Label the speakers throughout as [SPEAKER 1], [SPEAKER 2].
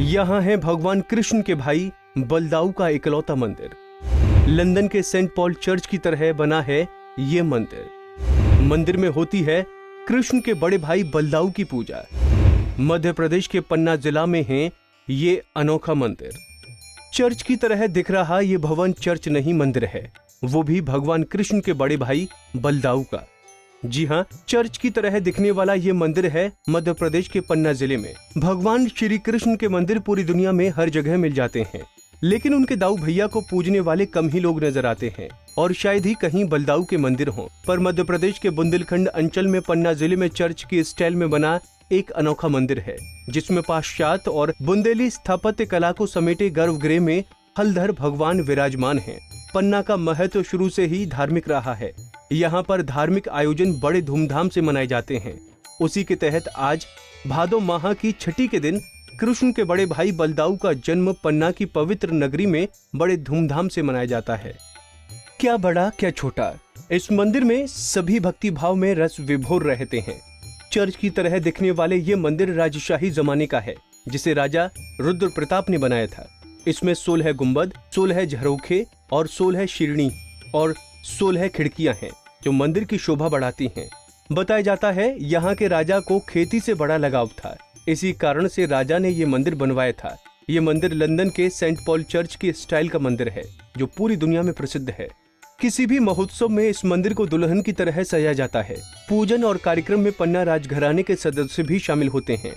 [SPEAKER 1] यहाँ है भगवान कृष्ण के भाई बलदाऊ का इकलौता मंदिर। लंदन के सेंट पॉल चर्च की तरह बना है ये मंदिर। मंदिर में होती है कृष्ण के बड़े भाई बलदाऊ की पूजा। मध्य प्रदेश के पन्ना जिला में है ये अनोखा मंदिर। चर्च की तरह दिख रहा ये भवन चर्च नहीं मंदिर है, वो भी भगवान कृष्ण के बड़े भाई बलदाऊ का। जी हाँ, चर्च की तरह दिखने वाला ये मंदिर है मध्य प्रदेश के पन्ना जिले में। भगवान श्री कृष्ण के मंदिर पूरी दुनिया में हर जगह मिल जाते हैं, लेकिन उनके दाऊ भैया को पूजने वाले कम ही लोग नजर आते हैं और शायद ही कहीं बलदाऊ के मंदिर हों। पर मध्य प्रदेश के बुंदेलखंड अंचल में पन्ना जिले में चर्च की स्टाइल में बना एक अनोखा मंदिर है, जिसमें पाश्चात्य और बुंदेली स्थापत्य कला को समेटे गर्भगृह में हलधर भगवान विराजमान हैं। पन्ना का महत्व शुरू से ही धार्मिक रहा है। यहाँ पर धार्मिक आयोजन बड़े धूमधाम से मनाए जाते हैं। उसी के तहत आज भादो माह की छठी के दिन कृष्ण के बड़े भाई बलदाऊ का जन्म पन्ना की पवित्र नगरी में बड़े धूमधाम से मनाया जाता है। क्या बड़ा क्या छोटा, इस मंदिर में सभी भक्ति भाव में रस विभोर रहते हैं। चर्च की तरह दिखने वाले ये मंदिर राजशाही जमाने का है, जिसे राजा रुद्र प्रताप ने बनाया था। इसमें 16 गुंबद, 16 झरोखे और 16 शीरणी और 16 खिड़कियां हैं, जो मंदिर की शोभा बढ़ाती हैं। बताया जाता है यहाँ के राजा को खेती से बड़ा लगाव था, इसी कारण से राजा ने ये मंदिर बनवाया था। ये मंदिर लंदन के सेंट पॉल चर्च के स्टाइल का मंदिर है, जो पूरी दुनिया में प्रसिद्ध है। किसी भी महोत्सव में इस मंदिर को दुल्हन की तरह सजाया जाता है। पूजन और कार्यक्रम में पन्ना राजघराने के सदस्य भी शामिल होते हैं।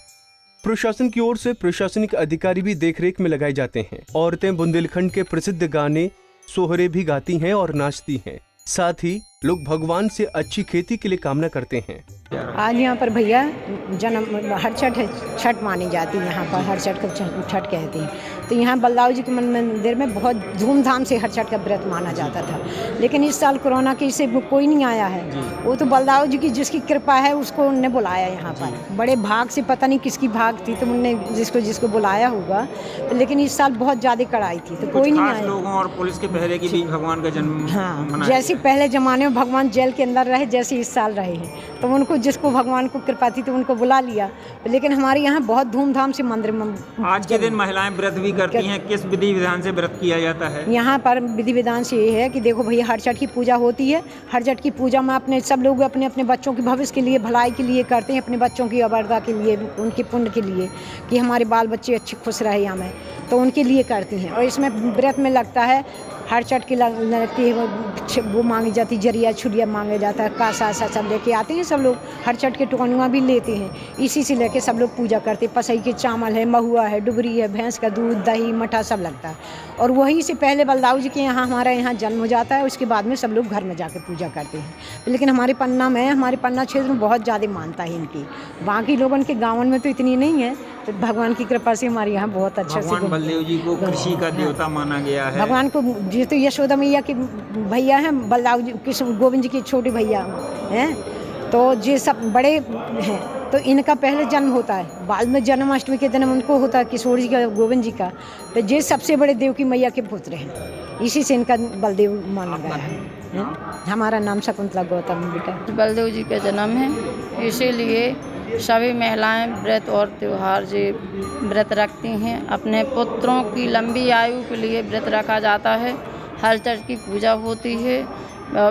[SPEAKER 1] प्रशासन की ओर से प्रशासनिक अधिकारी भी देखरेख में लगाए जाते हैं। औरतें बुंदेलखंड के प्रसिद्ध गाने सोहरे भी गाती हैं और नाचती हैं। साथ ही लोग भगवान से अच्छी खेती के लिए कामना करते हैं।
[SPEAKER 2] आज यहाँ पर भैया जन्म हर छठ मानी जाती है। यहाँ पर हर छठ को छठ कहते हैं। तो यहाँ बलदाऊ जी के मंदिर में बहुत धूमधाम से हर छठ का व्रत माना जाता था, लेकिन इस साल कोरोना के इससे कोई नहीं आया है। वो तो बलदाऊ जी की जिसकी कृपा है उसको उनने बुलाया यहाँ पर। बड़े भाग से, पता नहीं किसकी भाग थी, तो उनने जिसको बुलाया होगा। तो लेकिन इस साल बहुत ज़्यादा कड़ाई थी, तो कोई नहीं आया।
[SPEAKER 3] लोगों और पुलिस के पहरे के बीच भगवान का जन्म,
[SPEAKER 2] हाँ, जैसे पहले जमाने में भगवान जेल के अंदर रहे, जैसे इस साल रहे हैं, तो उनको जिसको भगवान को कृपा थी तो उनको बुला लिया। लेकिन हमारे यहाँ बहुत धूमधाम से मंदिर में
[SPEAKER 3] आज के दिन महिलाएं व्रत भी करती हैं। किस विधि विधान से व्रत किया जाता है?
[SPEAKER 2] यहाँ पर विधि विधान से ये है कि देखो भैया, हर छठ की पूजा होती है। हर छठ की पूजा में अपने सब लोग अपने अपने बच्चों की भविष्य के लिए, भलाई के लिए करते हैं, अपने बच्चों की अवरदा के लिए, उनके पुण्य के लिए, कि हमारे बाल बच्चे अच्छे खुश रहे यहाँ में, तो उनके लिए करती हैं। और इसमें व्रत में लगता है हर छठ की लगती है, वो मांगी जाती, जरिया छुरिया मांगा जाता है, कासा सा सब लेके आते हैं सब लोग। हर छठ के टुकनुआ भी लेते हैं, इसी से लेके सब लोग पूजा करते हैं। पसई के चावल है, महुआ है, डुबरी है, भैंस का दूध, दही, मठा सब लगता है। और वहीं से पहले बलदाऊ जी के यहाँ हमारे यहाँ जन्म हो जाता है, उसके बाद में सब लोग घर में जाकर पूजा करते हैं। लेकिन हमारे पन्ना क्षेत्र में बहुत ज़्यादा मानता है इनकी। बाकी लोगों के गाँव में तो इतनी नहीं है, तो भगवान की कृपा से हमारे यहाँ बहुत अच्छे से।
[SPEAKER 3] भगवान बलदेव जी को कृषि का देवता माना गया है।
[SPEAKER 2] भगवान को जी, तो यशोदा मैया के भैया हैं, बलदाऊ जी कृष्ण गोविंद जी के छोटे भैया हैं, तो ये सब बड़े हैं। तो इनका पहले जन्म होता है, बाद में जन्माष्टमी के दिन उनको होता है किशोर जी का, गोविंद जी का। तो ये सबसे बड़े देव की मैया के पुत्र हैं, इसी से इनका बलदेव माना गया है। हमारा नाम शकुंतला गौतम बेटा।
[SPEAKER 4] बलदेव जी का जन्म है, इसीलिए सभी महिलाएं व्रत और त्यौहार जे व्रत रखती हैं। अपने पुत्रों की लंबी आयु के लिए व्रत रखा जाता है। हर छठ की पूजा होती है।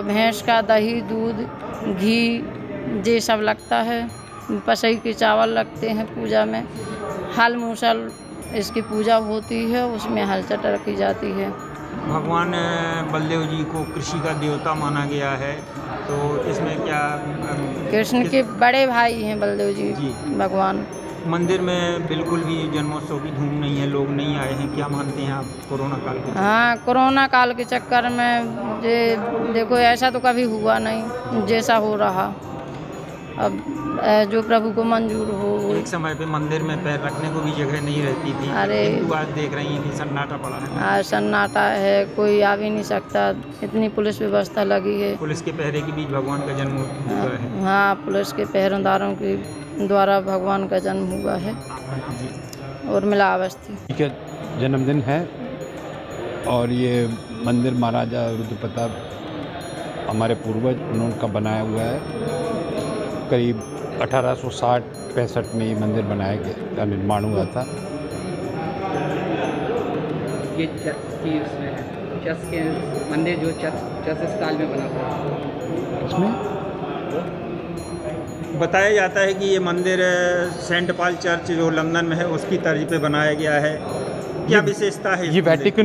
[SPEAKER 4] भैंस का दही, दूध, घी ये सब लगता है। पसई के चावल लगते हैं पूजा में। हल मूसल इसकी पूजा होती है, उसमें हल छठ रखी जाती है।
[SPEAKER 3] भगवान बलदेव जी को कृषि का देवता माना गया है, तो इसमें क्या
[SPEAKER 4] कृष्ण के बड़े भाई हैं बलदेव जी भगवान।
[SPEAKER 3] मंदिर में बिल्कुल भी जन्मोत्सव की धूम नहीं है, लोग नहीं आए हैं, क्या मानते हैं आप कोरोना काल के?
[SPEAKER 4] हाँ, कोरोना काल के चक्कर में ये देखो, ऐसा तो कभी हुआ नहीं जैसा हो रहा। अब जो प्रभु को मंजूर हो।
[SPEAKER 3] एक समय पे मंदिर में पैर रखने को भी जगह नहीं रहती थी।
[SPEAKER 4] अरे
[SPEAKER 3] आज देख रही हैं कि सन्नाटा पड़ा है।
[SPEAKER 4] आज सन्नाटा है, कोई आ भी नहीं सकता, इतनी पुलिस व्यवस्था लगी है।
[SPEAKER 3] पुलिस के पहरे के बीच भगवान का जन्म हुआ है।
[SPEAKER 4] हाँ, पुलिस के पहरेदारों के द्वारा भगवान का जन्म हुआ है। और मिला अवस्थी
[SPEAKER 5] का जन्मदिन है, और ये मंदिर महाराजा रुद्र प्रताप हमारे पूर्वज उनका बनाया हुआ है। करीब 1860-65 में ये मंदिर बनाया गया, निर्माण हुआ था।
[SPEAKER 6] ये चर्च की उसमें है, चर्च के मंदिर जो चर्च स्टाइल में बना हुआ है।
[SPEAKER 5] इसमें
[SPEAKER 3] बताया जाता है कि ये मंदिर सेंट पॉल चर्च जो लंदन में है उसकी तर्ज पे बनाया गया है। क्या विशेषता है इस
[SPEAKER 5] ये
[SPEAKER 3] मंदिर की?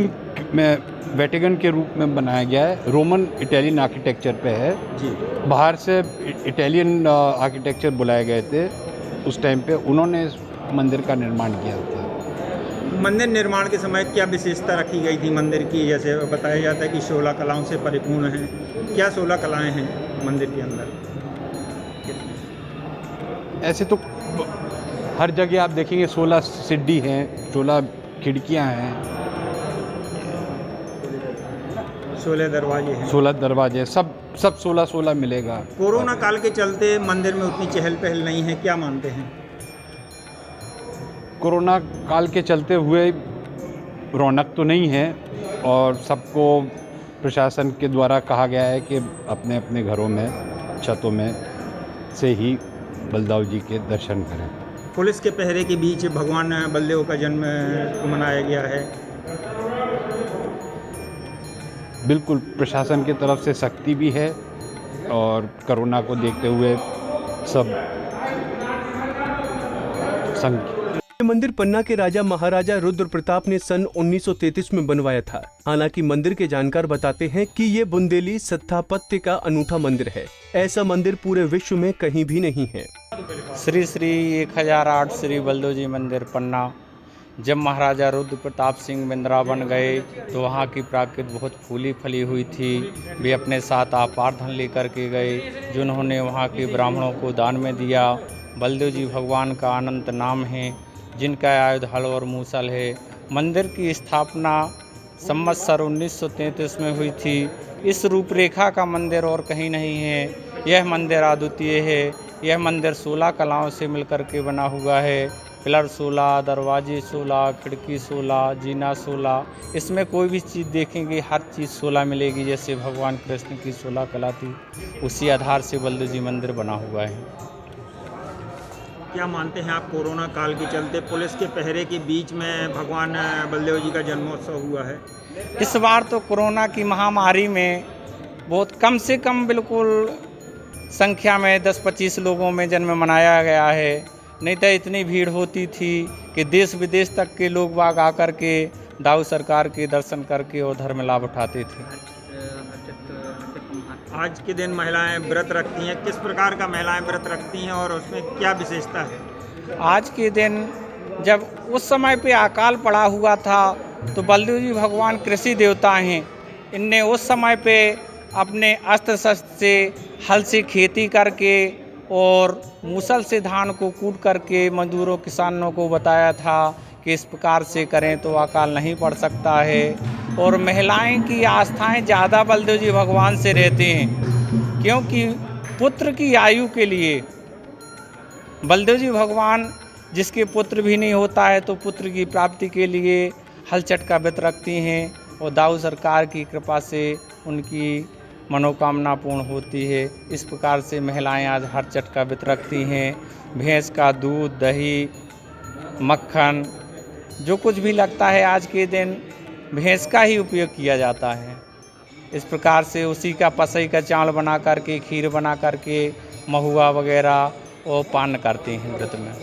[SPEAKER 5] वेटिकन के रूप में बनाया गया है। रोमन इटालियन आर्किटेक्चर पे है
[SPEAKER 3] जी।
[SPEAKER 5] बाहर से इटालियन आर्किटेक्चर बुलाए गए थे उस टाइम पे, उन्होंने इस मंदिर का निर्माण किया था।
[SPEAKER 3] मंदिर निर्माण के समय क्या विशेषता रखी गई थी मंदिर की? जैसे बताया जाता है कि 16 कलाओं से परिपूर्ण है। क्या 16 कलाएं हैं मंदिर के अंदर?
[SPEAKER 5] ऐसे तो हर जगह आप देखेंगे 16 सीढ़ी हैं, 16 खिड़कियां हैं,
[SPEAKER 3] 16 दरवाजे हैं।
[SPEAKER 5] 16 दरवाजे, सब 16 मिलेगा।
[SPEAKER 3] कोरोना काल के चलते मंदिर में उतनी चहल पहल नहीं है, क्या मानते हैं?
[SPEAKER 5] कोरोना काल के चलते हुए रौनक तो नहीं है और सबको प्रशासन के द्वारा कहा गया है कि अपने अपने घरों में छतों में से ही बलदाऊ जी के दर्शन करें।
[SPEAKER 3] पुलिस के पहरे के बीच भगवान बलदेव का जन्म मनाया गया है।
[SPEAKER 5] बिल्कुल प्रशासन की तरफ से सख्ती भी है और कोरोना को देखते हुए सब
[SPEAKER 1] ये मंदिर पन्ना के राजा महाराजा रुद्र प्रताप ने सन 1933 में बनवाया था। हालांकि मंदिर के जानकार बताते हैं कि ये बुंदेली स्थापत्य का अनूठा मंदिर है। ऐसा मंदिर पूरे विश्व में कहीं भी नहीं है।
[SPEAKER 7] श्री श्री 1008 श्री बलदेव जी मंदिर पन्ना। जब महाराजा रुद्र प्रताप सिंह वृंदावन गए तो वहाँ की प्रकृति बहुत फूली फली हुई थी। वे अपने साथ अपार धन लेकर के गए, जिन्होंने वहाँ के ब्राह्मणों को दान में दिया। बलदेव जी भगवान का अनंत नाम है, जिनका आयुध हल और मूसल है। मंदिर की स्थापना संवत्सर 1933 में हुई थी। इस रूपरेखा का मंदिर और कहीं नहीं है। यह मंदिर अद्वितीय है। यह मंदिर 16 कलाओं से मिलकर के बना हुआ है। पिलर 16, दरवाजे 16, खिड़की 16, जीना 16। इसमें कोई भी चीज़ देखेंगे हर चीज़ 16 मिलेगी। जैसे भगवान कृष्ण की 16 कला थी, उसी आधार से बलदेव जी मंदिर बना हुआ है।
[SPEAKER 3] क्या मानते हैं आप, कोरोना काल के चलते पुलिस के पहरे के बीच में भगवान बलदेव जी का जन्मोत्सव हुआ है?
[SPEAKER 7] इस बार तो कोरोना की महामारी में बहुत कम से कम बिल्कुल संख्या में 10-25 लोगों में जन्म मनाया गया है। नहीं तो इतनी भीड़ होती थी कि देश विदेश तक के लोग बाग आकर के दाऊ सरकार के दर्शन करके और धर्म लाभ उठाते थे।
[SPEAKER 3] आज के दिन महिलाएं व्रत रखती हैं। किस प्रकार का महिलाएं व्रत रखती हैं और उसमें क्या विशेषता है?
[SPEAKER 7] आज के दिन जब उस समय पे अकाल पड़ा हुआ था तो बलदेव जी भगवान कृषि देवता हैं। इनने उस समय पे अपने अस्त्र शस्त्र से हल से खेती करके और मूसल से धान को कूट करके मजदूरों किसानों को बताया था कि इस प्रकार से करें तो अकाल नहीं पड़ सकता है। और महिलाएं की आस्थाएं ज़्यादा बलदेव जी भगवान से रहते हैं, क्योंकि पुत्र की आयु के लिए बलदेव जी भगवान, जिसके पुत्र भी नहीं होता है तो पुत्र की प्राप्ति के लिए हलचट का व्रत रखती हैं और दाऊ सरकार की कृपा से उनकी मनोकामना पूर्ण होती है। इस प्रकार से महिलाएं आज हर चट का व्रत रखती हैं। भैंस का दूध, दही, मक्खन, जो कुछ भी लगता है आज के दिन भैंस का ही उपयोग किया जाता है। इस प्रकार से उसी का पसई का चावल बना करके, खीर बना करके, महुआ वगैरह और पान करते हैं व्रत में।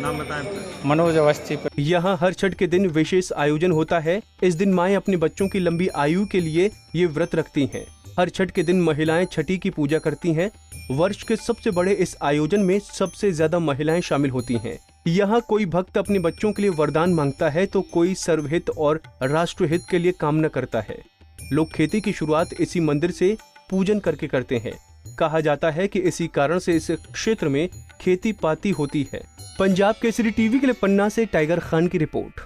[SPEAKER 3] नाम बताएं।
[SPEAKER 7] मनोज अवस्थी पर।
[SPEAKER 1] यहाँ हर छठ के दिन विशेष आयोजन होता है। इस दिन माएं अपने बच्चों की लंबी आयु के लिए ये व्रत रखती हैं। हर छठ के दिन महिलाएं छठी की पूजा करती हैं। वर्ष के सबसे बड़े इस आयोजन में सबसे ज्यादा महिलाएं शामिल होती हैं। यहाँ कोई भक्त अपने बच्चों के लिए वरदान मांगता है तो कोई सर्वहित और राष्ट्रहित के लिए कामना करता है। लोग खेती की शुरुआत इसी मंदिर से पूजन करके करते हैं। कहा जाता है कि इसी कारण से इस क्षेत्र में खेती पाती होती है। पंजाब केसरी टीवी के लिए पन्ना से टाइगर खान की रिपोर्ट।